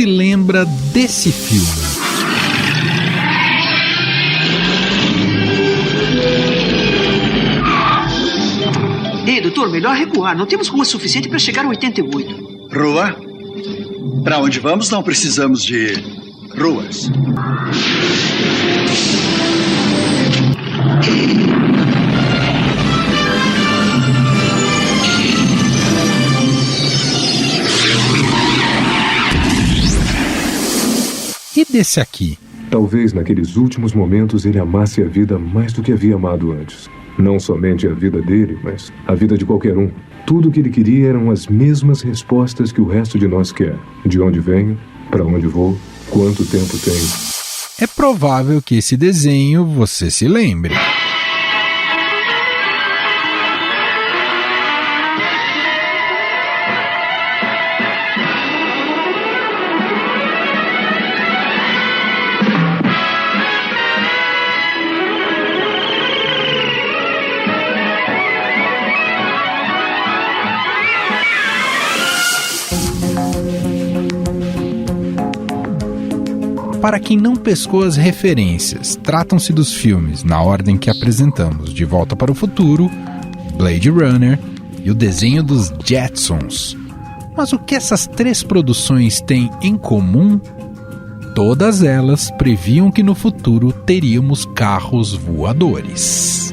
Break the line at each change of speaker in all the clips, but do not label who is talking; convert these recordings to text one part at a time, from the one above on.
se lembra desse filme?
Ei, doutor, melhor recuar. Não temos rua suficiente para chegar a 88.
Rua? Para onde vamos não precisamos de ruas.
E desse aqui?
Talvez naqueles últimos momentos ele amasse a vida mais do que havia amado antes. Não somente a vida dele, mas a vida de qualquer um. Tudo o que ele queria eram as mesmas respostas que o resto de nós quer. De onde venho, para onde vou, quanto tempo tenho.
É provável que esse desenho você se lembre. Para quem não pescou as referências, tratam-se dos filmes, na ordem que apresentamos, De Volta para o Futuro, Blade Runner e o desenho dos Jetsons. Mas o que essas três produções têm em comum? Todas elas previam que no futuro teríamos carros voadores.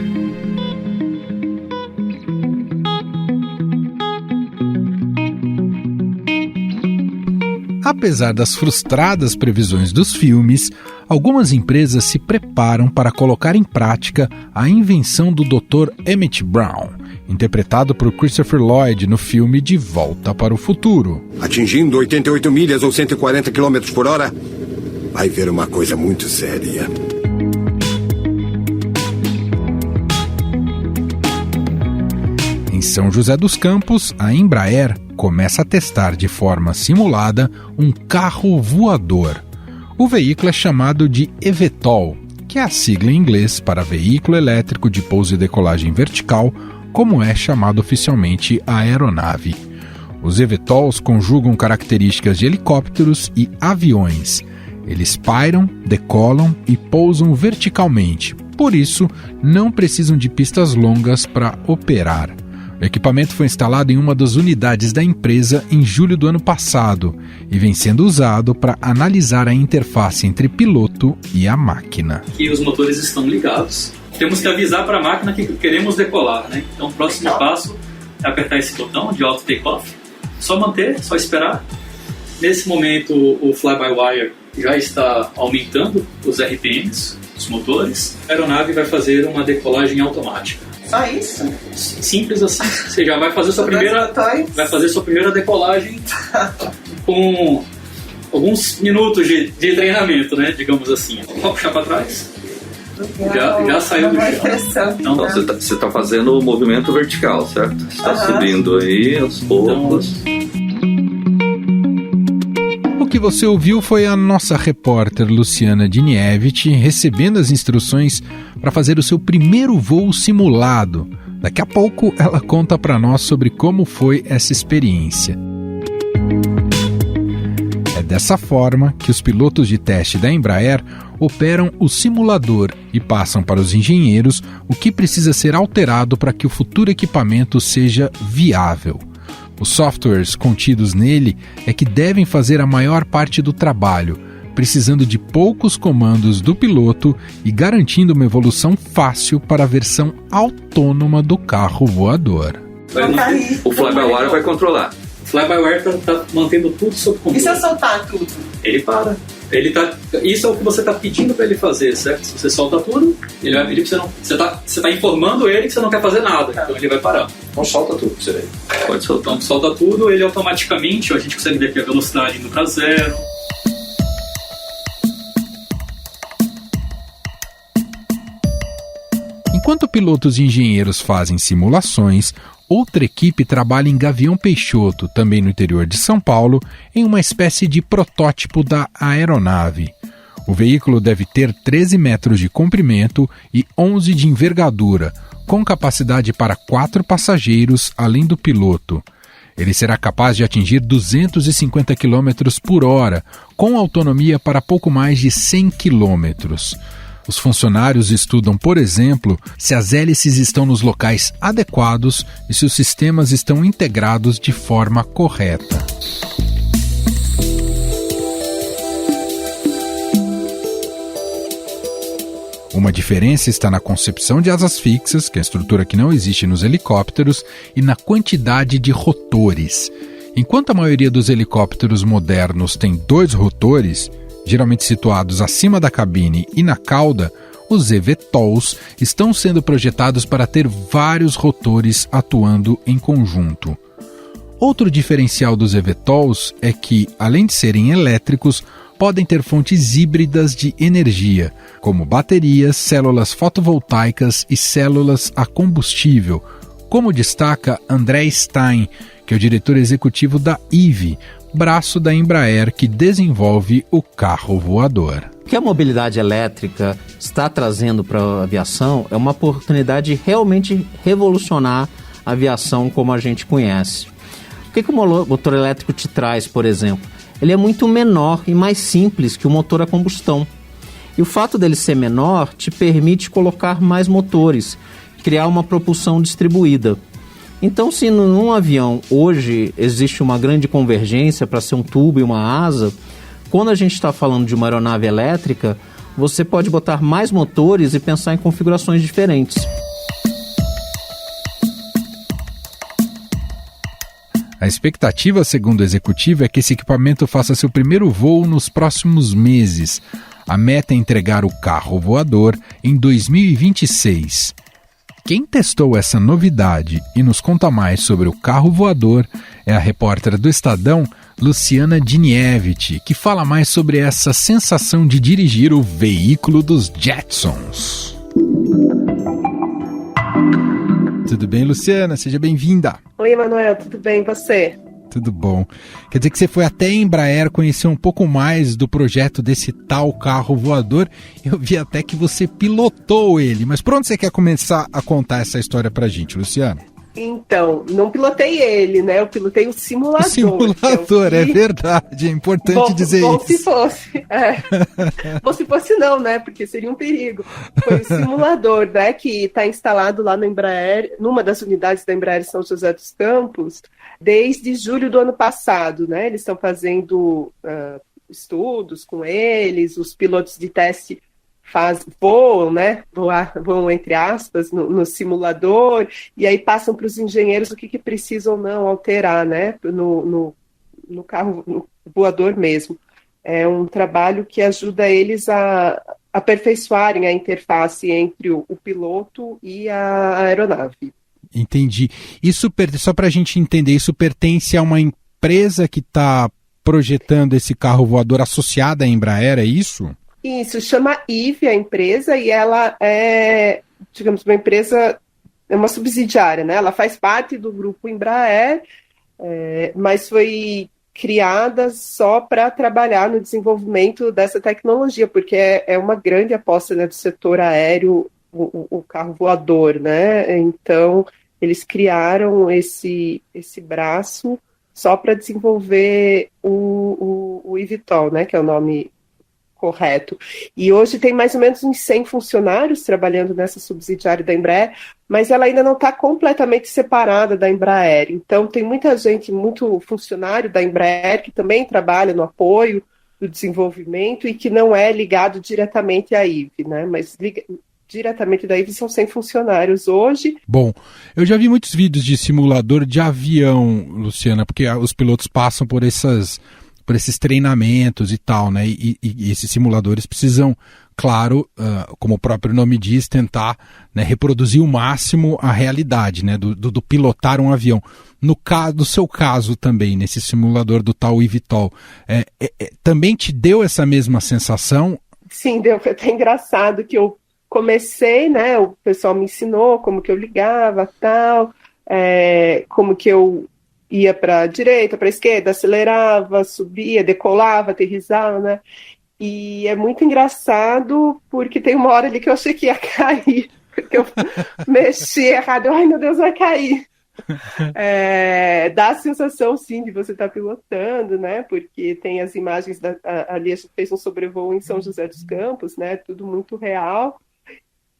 Apesar das frustradas previsões dos filmes, algumas empresas se preparam para colocar em prática a invenção do Dr. Emmett Brown, interpretado por Christopher Lloyd no filme De Volta para o Futuro.
Atingindo 88 milhas ou 140 km por hora, vai ver uma coisa muito séria.
Em São José dos Campos, a Embraer começa a testar de forma simulada um carro voador. O veículo é chamado de eVTOL, que é a sigla em inglês para Veículo Elétrico de Pouso e Decolagem Vertical, como é chamado oficialmente a aeronave. Os eVTOLs conjugam características de helicópteros e aviões. Eles pairam, decolam e pousam verticalmente, por isso não precisam de pistas longas para operar. O equipamento foi instalado em uma das unidades da empresa em julho do ano passado e vem sendo usado para analisar a interface entre piloto e a máquina.
Que os motores estão ligados. Temos que avisar para a máquina que queremos decolar, né? Então o próximo passo é apertar esse botão de auto take-off. Só manter, só esperar. Nesse momento o fly-by-wire já está aumentando os RPMs, os motores. A aeronave vai fazer uma decolagem automática.
Só isso?
Simples assim. Você já vai fazer sua primeira decolagem com alguns minutos de treinamento, né? Digamos assim. Só puxar para trás. Já saiu do chão.
Então você está fazendo o movimento vertical, certo? Você está subindo aí aos poucos.
O que você ouviu foi a nossa repórter Luciana Dinievich recebendo as instruções para fazer o seu primeiro voo simulado. Daqui a pouco ela conta para nós sobre como foi essa experiência. É dessa forma que os pilotos de teste da Embraer operam o simulador e passam para os engenheiros o que precisa ser alterado para que o futuro equipamento seja viável. Os softwares contidos nele é que devem fazer a maior parte do trabalho, precisando de poucos comandos do piloto e garantindo uma evolução fácil para a versão autônoma do carro voador.
O fly-by-wire vai controlar.
O fly-by-wire está mantendo tudo sob controle.
E se eu soltar tudo?
Ele para. Isso é o que você está pedindo para ele fazer, certo? Se você solta tudo, ele vai pedir para você não... Você está informando ele que você não quer fazer nada, então ele vai parar.
Então solta tudo, você vê. Pode soltar.
Então solta tudo, ele automaticamente, a gente consegue ver aqui a velocidade indo para zero.
Enquanto pilotos e engenheiros fazem simulações, outra equipe trabalha em Gavião Peixoto, também no interior de São Paulo, em uma espécie de protótipo da aeronave. O veículo deve ter 13 metros de comprimento e 11 de envergadura, com capacidade para 4 passageiros, além do piloto. Ele será capaz de atingir 250 km por hora, com autonomia para pouco mais de 100 km. Os funcionários estudam, por exemplo, se as hélices estão nos locais adequados e se os sistemas estão integrados de forma correta. Uma diferença está na concepção de asas fixas, que é a estrutura que não existe nos helicópteros, e na quantidade de rotores. Enquanto a maioria dos helicópteros modernos tem 2 rotores, geralmente situados acima da cabine e na cauda, os eVTOLs estão sendo projetados para ter vários rotores atuando em conjunto. Outro diferencial dos eVTOLs é que, além de serem elétricos, podem ter fontes híbridas de energia, como baterias, células fotovoltaicas e células a combustível, como destaca André Stein, que é o diretor executivo da Eve, braço da Embraer que desenvolve o carro voador.
O que a mobilidade elétrica está trazendo para a aviação é uma oportunidade de realmente revolucionar a aviação como a gente conhece. O que o motor elétrico te traz, por exemplo? Ele é muito menor e mais simples que o motor a combustão. E o fato dele ser menor te permite colocar mais motores, criar uma propulsão distribuída. Então, se num avião hoje existe uma grande convergência para ser um tubo e uma asa, quando a gente está falando de uma aeronave elétrica, você pode botar mais motores e pensar em configurações diferentes.
A expectativa, segundo o executivo, é que esse equipamento faça seu primeiro voo nos próximos meses. A meta é entregar o carro voador em 2026. Quem testou essa novidade e nos conta mais sobre o carro voador é a repórter do Estadão, Luciana Dinievich, que fala mais sobre essa sensação de dirigir o veículo dos Jetsons. Tudo bem, Luciana? Seja bem-vinda.
Oi, Emanuel, tudo bem? E você?
Tudo bom. Quer dizer que você foi até a Embraer conhecer um pouco mais do projeto desse tal carro voador. Eu vi até que você pilotou ele. Mas por onde você quer começar a contar essa história pra gente, Luciana?
Então, não pilotei ele, né? Eu pilotei o simulador.
O simulador, é verdade. É importante dizer
bom
isso.
Se fosse. Bom se fosse não, né? Porque seria um perigo. Foi o simulador, né? Que está instalado lá no Embraer, numa das unidades da Embraer São José dos Campos, desde julho do ano passado, né? Eles estão fazendo estudos com eles, os pilotos de teste voam, né? Voam entre aspas no simulador, e aí passam para os engenheiros o que precisam ou não alterar, né? No carro no voador mesmo. É um trabalho que ajuda eles a aperfeiçoarem a interface entre o piloto e a aeronave.
Entendi. Isso, só para a gente entender, isso pertence a uma empresa que está projetando esse carro voador associada à Embraer, é isso?
Isso, chama Eve a empresa, e ela é, digamos, uma empresa, é uma subsidiária, né? Ela faz parte do grupo Embraer, mas foi criada só para trabalhar no desenvolvimento dessa tecnologia, porque é uma grande aposta, né, do setor aéreo, o carro voador, né? Então, eles criaram esse braço só para desenvolver o eVTOL, né, que é o nome correto. E hoje tem mais ou menos uns 100 funcionários trabalhando nessa subsidiária da Embraer, mas ela ainda não está completamente separada da Embraer. Então tem muita gente, muito funcionário da Embraer que também trabalha no apoio do desenvolvimento e que não é ligado diretamente à Eve, né? Mas diretamente da Eve são 100 funcionários hoje. Bom,
eu já vi muitos vídeos de simulador de avião, Luciana, porque os pilotos passam por esses treinamentos e tal, né? E esses simuladores precisam, claro, como o próprio nome diz, tentar, né, reproduzir o máximo a realidade, né? Do pilotar um avião. No seu caso também, nesse simulador do tal eVTOL, também te deu essa mesma sensação?
Sim, deu. Foi até engraçado que eu comecei, né? O pessoal me ensinou como que eu ligava, tal, como que eu ia para a direita, para a esquerda, acelerava, subia, decolava, aterrissava, né? E é muito engraçado porque tem uma hora ali que eu achei que ia cair, porque eu mexi errado. Ai, meu Deus, vai cair. Dá a sensação, sim, de você estar pilotando, né? Porque tem as imagens, ali a gente fez um sobrevoo em São José dos Campos, né? Tudo muito real,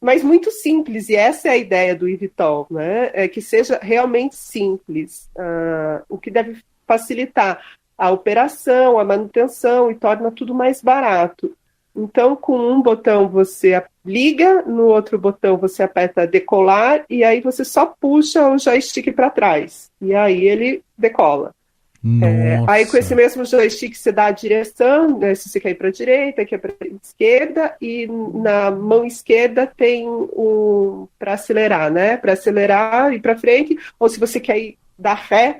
mas muito simples, e essa é a ideia do eVTOL, né? É que seja realmente simples, o que deve facilitar a operação, a manutenção, e torna tudo mais barato. Então, com um botão você liga, no outro botão você aperta decolar, e aí você só puxa o joystick para trás, e aí ele decola. Aí com esse mesmo joystick você dá a direção, né, se você quer ir para a direita, quer ir para a esquerda, e na mão esquerda tem para acelerar, né? Para acelerar e ir para frente, ou se você quer ir dar ré,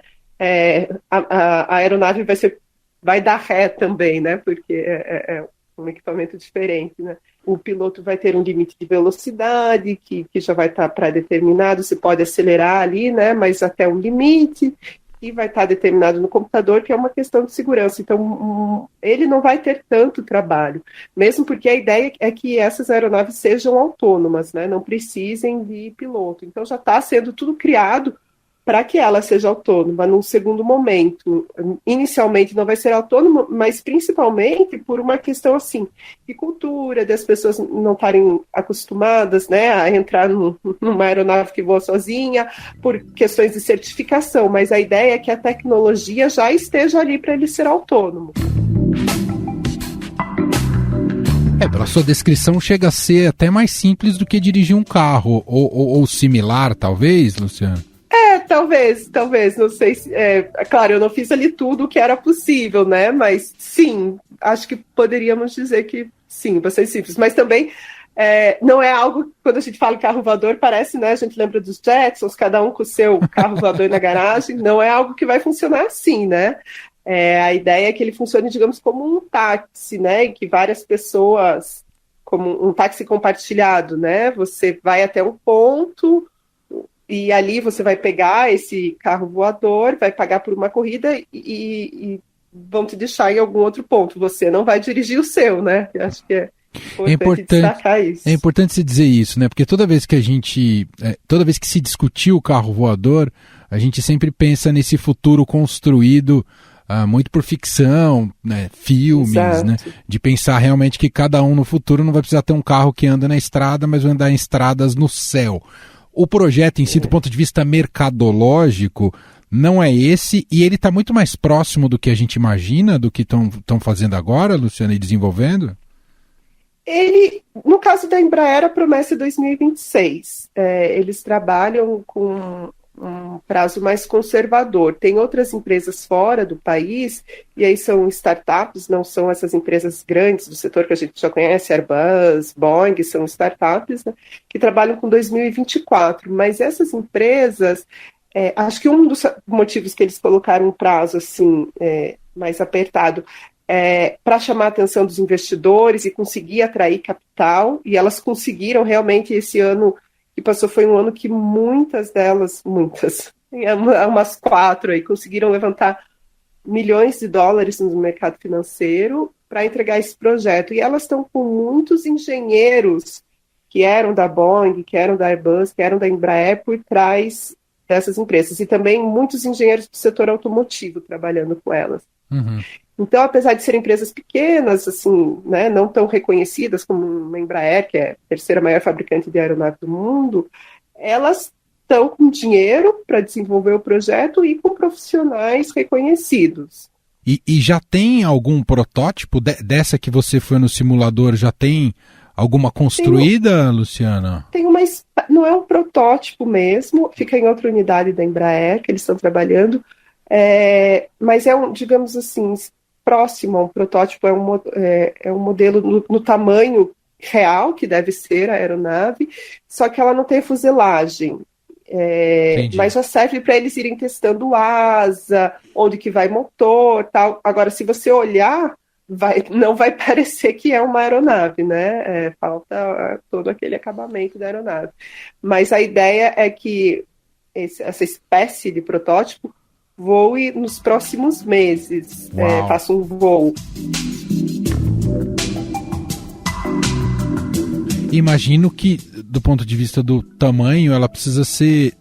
a aeronave vai dar ré também, né? Porque é um equipamento diferente, né? O piloto vai ter um limite de velocidade que já vai estar pré-determinado, você pode acelerar ali, né? Mas até um limite, e vai estar determinado no computador, que é uma questão de segurança. Então, ele não vai ter tanto trabalho, mesmo porque a ideia é que essas aeronaves sejam autônomas, né? Não precisem de piloto. Então, já está sendo tudo criado para que ela seja autônoma num segundo momento. Inicialmente não vai ser autônoma, mas principalmente por uma questão assim, de cultura, das pessoas não estarem acostumadas, né, a entrar numa aeronave que voa sozinha, por questões de certificação, mas a ideia é que a tecnologia já esteja ali para ele ser autônomo.
Pela sua descrição chega a ser até mais simples do que dirigir um carro, ou similar, talvez, Luciano?
Talvez, não sei se... claro, eu não fiz ali tudo o que era possível, né? Mas sim, acho que poderíamos dizer que sim, bastante simples. Mas também não é algo, quando a gente fala em carro voador, parece, né? A gente lembra dos Jetsons, cada um com o seu carro voador na garagem. Não é algo que vai funcionar assim, né? A ideia é que ele funcione, digamos, como um táxi, né? E que várias pessoas, como um táxi compartilhado, né? Você vai até um ponto... E ali você vai pegar esse carro voador, vai pagar por uma corrida e vão te deixar em algum outro ponto. Você não vai dirigir o seu, né? Eu acho que é importante destacar isso.
É importante se dizer isso, né? Porque toda vez que se discutir o carro voador, a gente sempre pensa nesse futuro construído muito por ficção, né? Filmes, né? De pensar realmente que cada um no futuro não vai precisar ter um carro que anda na estrada, mas vai andar em estradas no céu. O projeto em si, do ponto de vista mercadológico, não é esse, e ele está muito mais próximo do que a gente imagina, do que estão fazendo agora, Luciana, e desenvolvendo?
Ele, no caso da Embraer, a promessa é 2026. Eles trabalham com um prazo mais conservador. Tem outras empresas fora do país, e aí são startups, não são essas empresas grandes do setor que a gente já conhece, Airbus, Boeing, são startups, né, que trabalham com 2024. Mas essas empresas, acho que um dos motivos que eles colocaram um prazo assim, mais apertado para chamar a atenção dos investidores e conseguir atrair capital, e elas conseguiram realmente. Esse ano que passou foi um ano que muitas, umas 4 aí, conseguiram levantar milhões de dólares no mercado financeiro para entregar esse projeto. E elas estão com muitos engenheiros que eram da Boeing, que eram da Airbus, que eram da Embraer por trás dessas empresas. E também muitos engenheiros do setor automotivo trabalhando com elas.
Uhum.
Então, apesar de serem empresas pequenas, assim, né, não tão reconhecidas como uma Embraer, que é a terceira maior fabricante de aeronave do mundo, elas estão com dinheiro para desenvolver o projeto e com profissionais reconhecidos.
E já tem algum protótipo dessa que você foi no simulador? Já tem alguma construída, Luciana?
Tem não é um protótipo mesmo, fica em outra unidade da Embraer que eles estão trabalhando, mas digamos assim, próximo a um protótipo, é um modelo no tamanho real que deve ser a aeronave, só que ela não tem fuselagem. Mas já serve para eles irem testando asa, onde que vai motor, tal. Agora, se você olhar, não vai parecer que é uma aeronave, né? Falta todo aquele acabamento da aeronave. Mas a ideia é que essa espécie de protótipo voe nos próximos meses, faça um voo.
Imagino que, do ponto de vista do tamanho, ela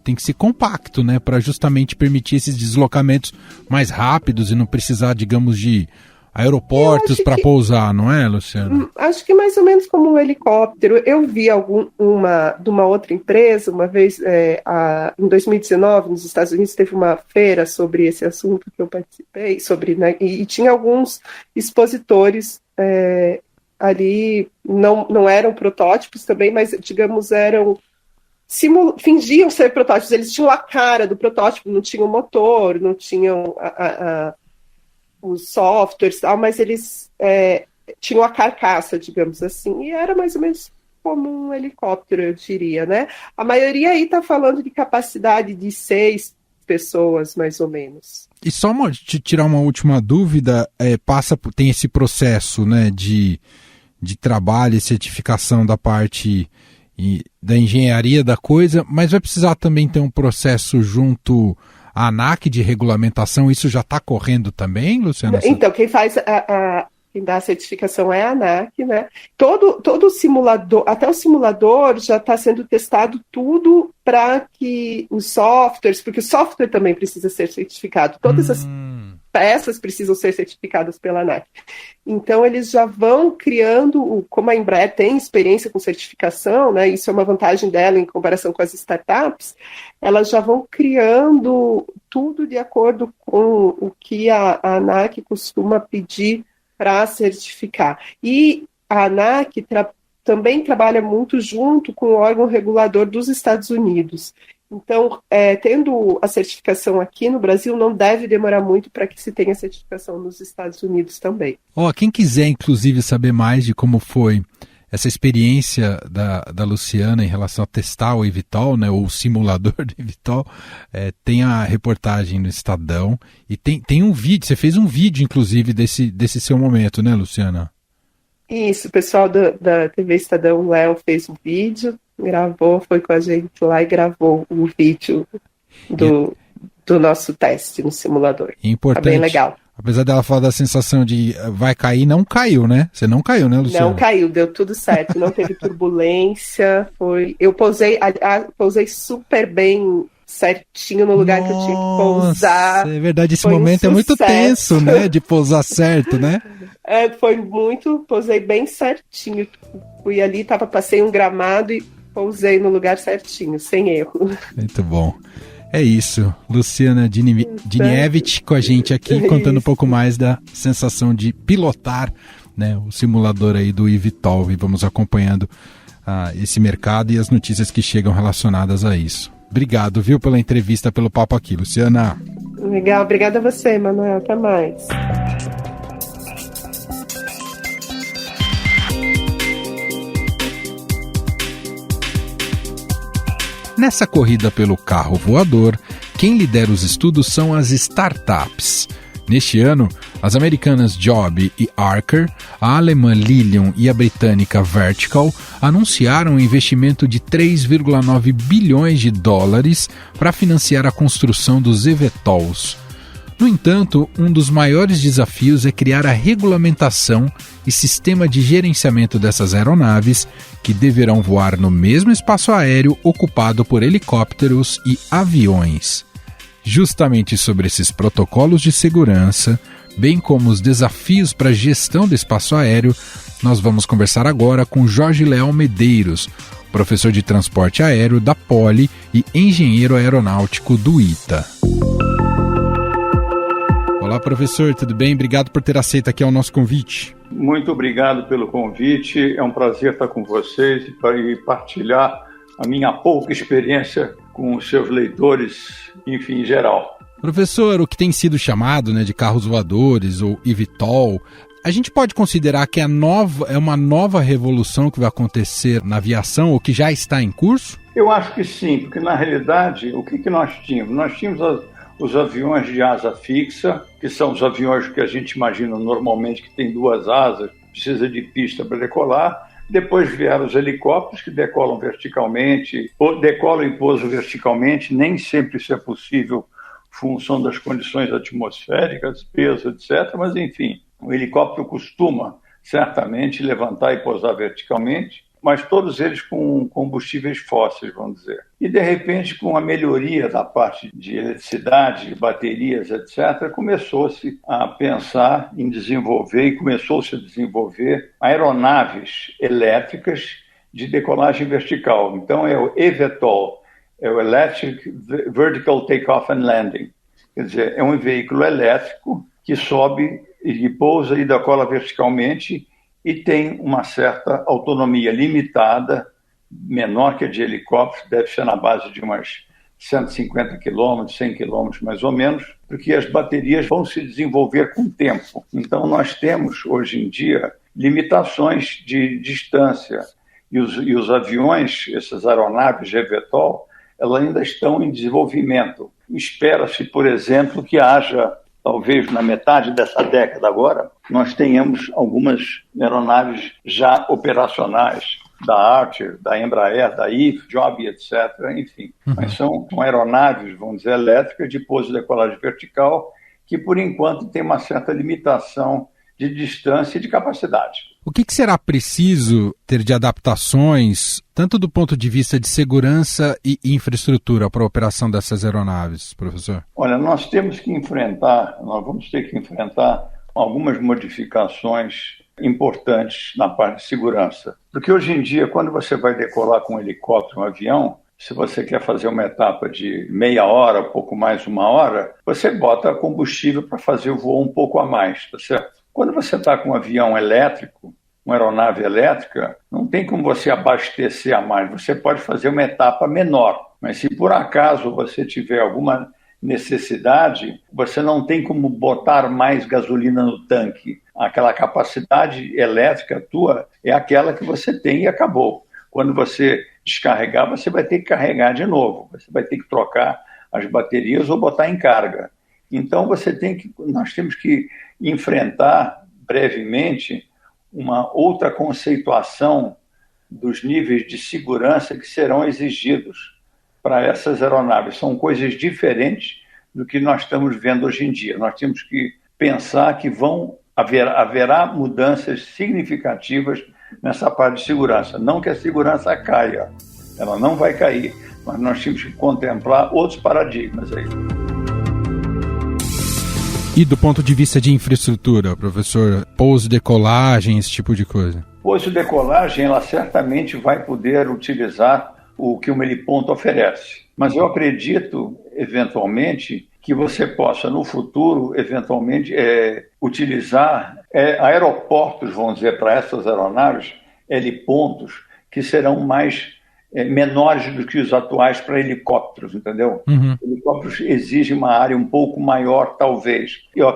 tem que ser compacto, né, para justamente permitir esses deslocamentos mais rápidos e não precisar, digamos, de aeroportos para pousar, não é, Luciana?
Acho que mais ou menos como um helicóptero. Eu vi de uma outra empresa, uma vez, em 2019, nos Estados Unidos, teve uma feira sobre esse assunto que eu participei, né, e tinha alguns expositores ali, não eram protótipos também, mas, digamos, fingiam ser protótipos. Eles tinham a cara do protótipo, não tinham motor, não tinham os softwares e tal, mas eles tinham a carcaça, digamos assim, e era mais ou menos como um helicóptero, eu diria, né? A maioria aí está falando de capacidade de 6 pessoas, mais ou menos.
E só tirar uma última dúvida, tem esse processo, né, de trabalho e certificação da parte da engenharia da coisa, mas vai precisar também ter um processo junto à ANAC de regulamentação. Isso já está correndo também, Luciana?
Então, quem faz quem dá a certificação é a ANAC, né? Todo o simulador, até o simulador já está sendo testado tudo para que os softwares, porque o software também precisa ser certificado, todas as peças precisam ser certificadas pela ANAC. Então, eles já vão criando, como a Embraer tem experiência com certificação, né? Isso é uma vantagem dela em comparação com as startups, elas já vão criando tudo de acordo com o que a ANAC costuma pedir para certificar. E a ANAC também trabalha muito junto com o órgão regulador dos Estados Unidos. Então, tendo a certificação aqui no Brasil, não deve demorar muito para que se tenha certificação nos Estados Unidos também.
Quem quiser, inclusive, saber mais de como foi essa experiência da Luciana em relação a testar o eVTOL, né, ou o simulador do eVTOL, tem a reportagem no Estadão e tem um vídeo, você fez um vídeo, inclusive, desse seu momento, né, Luciana?
Isso, o pessoal da TV Estadão, o Léo, fez um vídeo, foi com a gente lá e gravou o vídeo do nosso teste no simulador.
Importante.
Tá bem legal.
Apesar dela falar da sensação de vai cair, não caiu, né? Você não caiu, né, Luciana?
Não caiu, deu tudo certo, não teve turbulência, eu pousei super bem certinho no lugar que eu tinha que pousar.
É verdade, esse momento é muito tenso, né, de pousar certo, né?
Pousei bem certinho, fui ali, passei um gramado e pousei no lugar certinho, sem erro.
Muito bom. É isso, Luciana Diniewicz com a gente aqui, contando um pouco mais da sensação de pilotar, né, o simulador aí do eVTOL, e vamos acompanhando esse mercado e as notícias que chegam relacionadas a isso. Obrigado, viu, pela entrevista, pelo papo aqui, Luciana.
Legal, obrigada a você, Manuel, até mais.
Nessa corrida pelo carro voador, quem lidera os estudos são as startups. Neste ano, as americanas Joby e Archer, a alemã Lilium e a britânica Vertical anunciaram um investimento de 3,9 bilhões de dólares para financiar a construção dos eVTOLs. No entanto, um dos maiores desafios é criar a regulamentação e sistema de gerenciamento dessas aeronaves, que deverão voar no mesmo espaço aéreo ocupado por helicópteros e aviões. Justamente sobre esses protocolos de segurança, bem como os desafios para a gestão do espaço aéreo, nós vamos conversar agora com Jorge Leal Medeiros, professor de transporte aéreo da Poli e engenheiro aeronáutico do ITA. Olá, professor, tudo bem? Obrigado por ter aceito aqui o nosso convite.
Muito obrigado pelo convite. É um prazer estar com vocês e partilhar a minha pouca experiência com os seus leitores, enfim, em geral.
Professor, o que tem sido chamado, né, de carros voadores ou eVTOL, a gente pode considerar que é uma nova revolução que vai acontecer na aviação ou que já está em curso?
Eu acho que sim, porque na realidade, o que nós tínhamos? Nós tínhamos os aviões de asa fixa, que são os aviões que a gente imagina normalmente que tem 2 asas, precisa de pista para decolar. Depois vieram os helicópteros, que decolam verticalmente, decolam e pousam verticalmente, nem sempre isso é possível em função das condições atmosféricas, peso, etc. Mas, enfim, o helicóptero costuma certamente levantar e pousar verticalmente. mas todos eles com combustíveis fósseis, vamos dizer. E, de repente, com a melhoria da parte de eletricidade, de baterias, etc., começou-se a pensar em desenvolver e começou-se a desenvolver aeronaves elétricas de decolagem vertical. Então, é o eVTOL, é o Electric Vertical Takeoff and Landing. Quer dizer, é um veículo elétrico que sobe e pousa e decola verticalmente e tem uma certa autonomia limitada, menor que a de helicóptero, deve ser na base de umas 150 quilômetros, 100 quilômetros mais ou menos, porque as baterias vão se desenvolver com o tempo. Então, nós temos, hoje em dia, limitações de distância. E os aviões, essas aeronaves de eVTOL, elas ainda estão em desenvolvimento. Espera-se, por exemplo, que haja, talvez na metade dessa década agora, nós tenhamos algumas aeronaves já operacionais, da Archer, da Embraer, da IF, Joby, etc., enfim. Mas são aeronaves, vamos dizer, elétricas de pouso e decolagem vertical, que por enquanto tem uma certa limitação de distância e de capacidade.
O que será preciso ter de adaptações, tanto do ponto de vista de segurança e infraestrutura para a operação dessas aeronaves, professor?
Olha, nós vamos ter que enfrentar algumas modificações importantes na parte de segurança. Porque hoje em dia, quando você vai decolar com um helicóptero, um avião, se você quer fazer uma etapa de meia hora, pouco mais uma hora, você bota combustível para fazer o voo um pouco a mais, tá certo? Quando você está com um avião elétrico, uma aeronave elétrica, não tem como você abastecer a mais. Você pode fazer uma etapa menor, mas se por acaso você tiver alguma necessidade, você não tem como botar mais gasolina no tanque. Aquela capacidade elétrica tua é aquela que você tem e acabou. Quando você descarregar, você vai ter que carregar de novo. Você vai ter que trocar as baterias ou botar em carga. Então, nós temos que enfrentar brevemente uma outra conceituação dos níveis de segurança que serão exigidos para essas aeronaves. São coisas diferentes do que nós estamos vendo hoje em dia. Nós temos que pensar que haverá mudanças significativas nessa parte de segurança. Não que a segurança caia, ela não vai cair, mas nós temos que contemplar outros paradigmas aí.
E do ponto de vista de infraestrutura, professor, pouso, decolagem, esse tipo de coisa?
Pouso e decolagem, ela certamente vai poder utilizar o que o heliponto oferece. Mas eu acredito, eventualmente, que você possa, no futuro, eventualmente, utilizar aeroportos, vamos dizer, para essas aeronaves, helipontos, que serão menores do que os atuais para helicópteros, entendeu? Helicópteros exigem uma área um pouco maior, talvez. Eu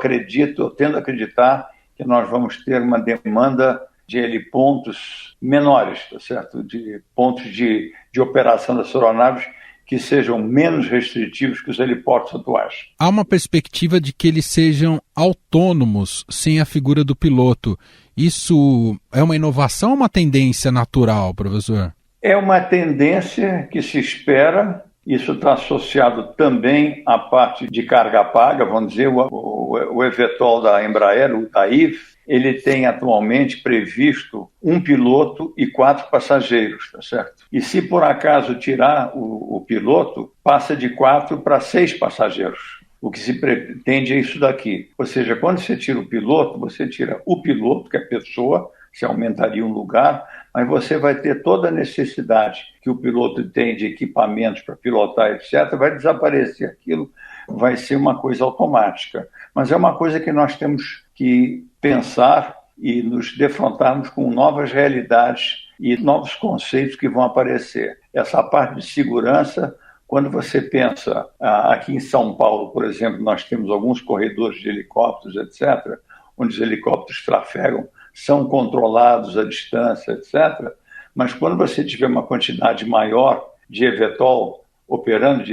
tendo a acreditar que nós vamos ter uma demanda de helipontos menores, tá certo? De pontos de operação das aeronaves que sejam menos restritivos que os heliportos atuais.
Há uma perspectiva de que eles sejam autônomos, sem a figura do piloto. Isso é uma inovação ou uma tendência natural, professor?
É uma tendência que se espera. Isso está associado também à parte de carga paga, vamos dizer, o eVTOL da Embraer, o da IF, ele tem atualmente previsto um piloto e 4 passageiros, tá certo? E se por acaso tirar o piloto, passa de 4 para 6 passageiros. O que se pretende é isso daqui. Ou seja, quando você tira o piloto, você tira o piloto, que é a pessoa, se aumentaria um lugar, mas você vai ter toda a necessidade que o piloto tem de equipamentos para pilotar, etc., vai desaparecer aquilo, vai ser uma coisa automática. Mas é uma coisa que nós temos que pensar e nos defrontarmos com novas realidades e novos conceitos que vão aparecer. Essa parte de segurança, quando você pensa, aqui em São Paulo, por exemplo, nós temos alguns corredores de helicópteros, etc., onde os helicópteros trafegam, são controlados à distância, etc. Mas quando você tiver uma quantidade maior de eVTOL operando,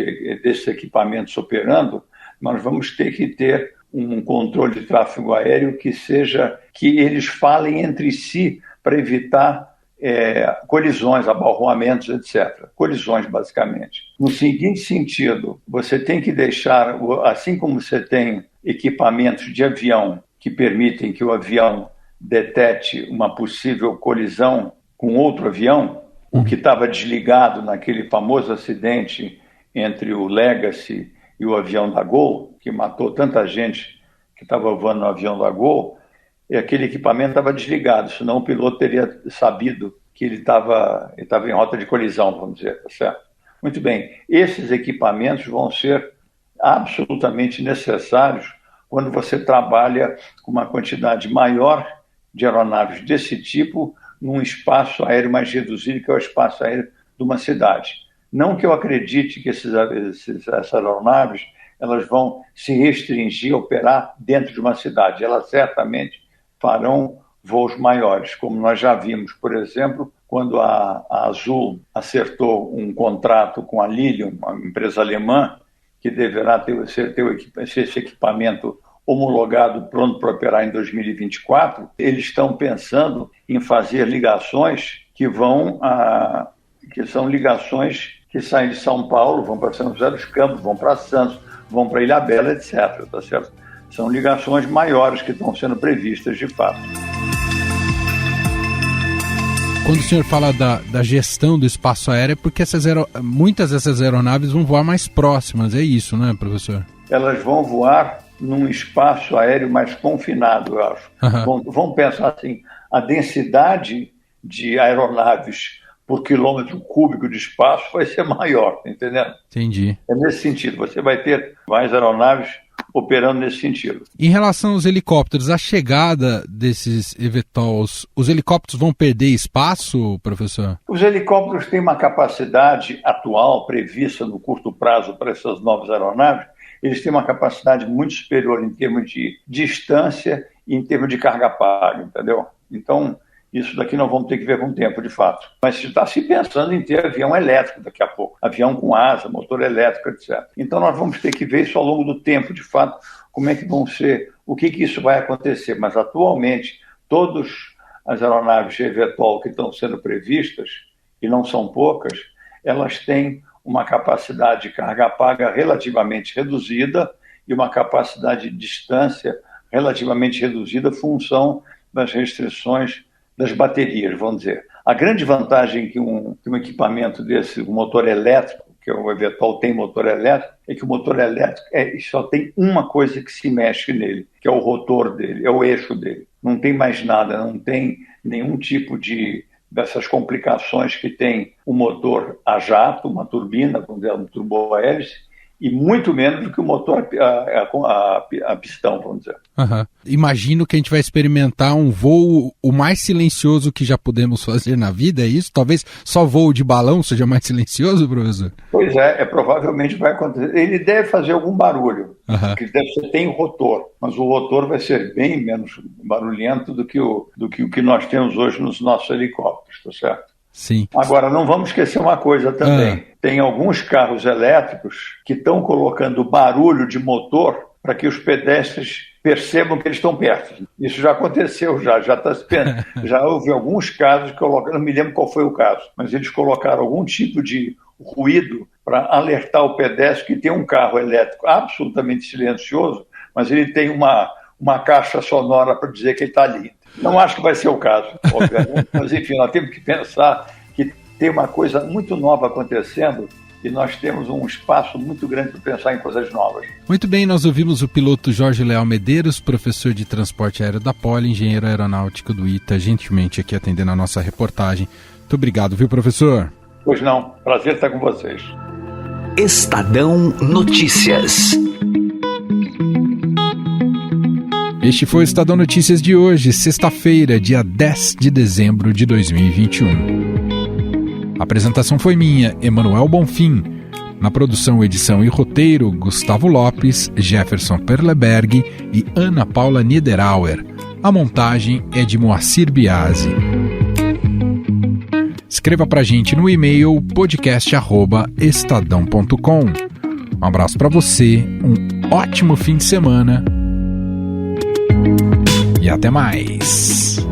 desses equipamentos operando, nós vamos ter que ter um controle de tráfego aéreo que eles falem entre si para evitar colisões, abalroamentos, etc. Colisões, basicamente. No seguinte sentido, você tem que deixar, assim como você tem equipamentos de avião que permitem que o avião detete uma possível colisão com outro avião, o que estava desligado naquele famoso acidente entre o Legacy e o avião da Gol, que matou tanta gente que estava voando no avião da Gol, e aquele equipamento estava desligado, senão o piloto teria sabido que ele estava em rota de colisão, vamos dizer, tá certo? Muito bem, esses equipamentos vão ser absolutamente necessários quando você trabalha com uma quantidade maior de aeronaves desse tipo num espaço aéreo mais reduzido, que é o espaço aéreo de uma cidade. Não que eu acredite que essas aeronaves elas vão se restringir a operar dentro de uma cidade. Elas certamente farão voos maiores, como nós já vimos, por exemplo, quando a Azul acertou um contrato com a Lilium, uma empresa alemã, que deverá ter esse equipamento homologado, pronto para operar em 2024, eles estão pensando em fazer ligações que são ligações que saem de São Paulo, vão para São José dos Campos, vão para Santos, vão para Ilhabela, etc. Tá certo? São ligações maiores que estão sendo previstas de fato.
Quando o senhor fala da gestão do espaço aéreo, é porque muitas dessas aeronaves vão voar mais próximas, é isso, né, professor?
Elas vão voar num espaço aéreo mais confinado, eu acho. Uhum. Vamos pensar assim, a densidade de aeronaves por quilômetro cúbico de espaço vai ser maior, tá entendendo?
Entendi.
É nesse sentido, você vai ter mais aeronaves operando nesse sentido.
Em relação aos helicópteros, a chegada desses eVTOLs, os helicópteros vão perder espaço, professor?
Os helicópteros têm uma capacidade atual, prevista no curto prazo para essas novas aeronaves, eles têm uma capacidade muito superior em termos de distância e em termos de carga paga, entendeu? Então, isso daqui nós vamos ter que ver com o tempo, de fato. Mas está se pensando em ter avião elétrico daqui a pouco, avião com asa, motor elétrico, etc. Então nós vamos ter que ver isso ao longo do tempo, de fato, como é que vão ser, o que isso vai acontecer. Mas atualmente, todas as aeronaves de eVTOL que estão sendo previstas, e não são poucas, elas têm uma capacidade de carga paga relativamente reduzida e uma capacidade de distância relativamente reduzida, função das restrições das baterias, vamos dizer. A grande vantagem que um equipamento desse, um motor elétrico, que o eVTOL tem motor elétrico, é que o motor elétrico só tem uma coisa que se mexe nele, que é o rotor dele, é o eixo dele. Não tem mais nada, não tem nenhum tipo dessas complicações que tem o motor a jato, uma turbina, vamos dizer, um turbohélice, e muito menos do que o motor a pistão, vamos dizer.
Uhum. Imagino que a gente vai experimentar um voo o mais silencioso que já podemos fazer na vida, é isso? Talvez só voo de balão seja mais silencioso, professor?
Pois provavelmente vai acontecer. Ele deve fazer algum barulho, porque tem o rotor, mas o rotor vai ser bem menos barulhento do que o que nós temos hoje nos nossos helicópteros, tá certo?
Sim.
Agora, não vamos esquecer uma coisa também. Tem alguns carros elétricos que estão colocando barulho de motor para que os pedestres percebam que eles estão perto. Isso já aconteceu, já está se pensando. Já houve alguns casos que colocaram, não me lembro qual foi o caso, mas eles colocaram algum tipo de ruído para alertar o pedestre que tem um carro elétrico absolutamente silencioso, mas ele tem uma caixa sonora para dizer que ele está ali. Não acho que vai ser o caso, obviamente, mas enfim, nós temos que pensar que tem uma coisa muito nova acontecendo e nós temos um espaço muito grande para pensar em coisas novas.
Muito bem, nós ouvimos o piloto Jorge Leal Medeiros, professor de transporte aéreo da Poli, engenheiro aeronáutico do ITA, gentilmente aqui atendendo a nossa reportagem. Muito obrigado, viu, professor?
Pois não, prazer estar com vocês.
Estadão Notícias.
Este foi o Estadão Notícias de hoje, sexta-feira, dia 10 de dezembro de 2021. A apresentação foi minha, Emanuel Bonfim. Na produção, edição e roteiro, Gustavo Lopes, Jefferson Perleberg e Ana Paula Niederauer. A montagem é de Moacir Biasi. Escreva pra gente no e-mail podcast@estadão.com. Um abraço pra você, um ótimo fim de semana e até mais.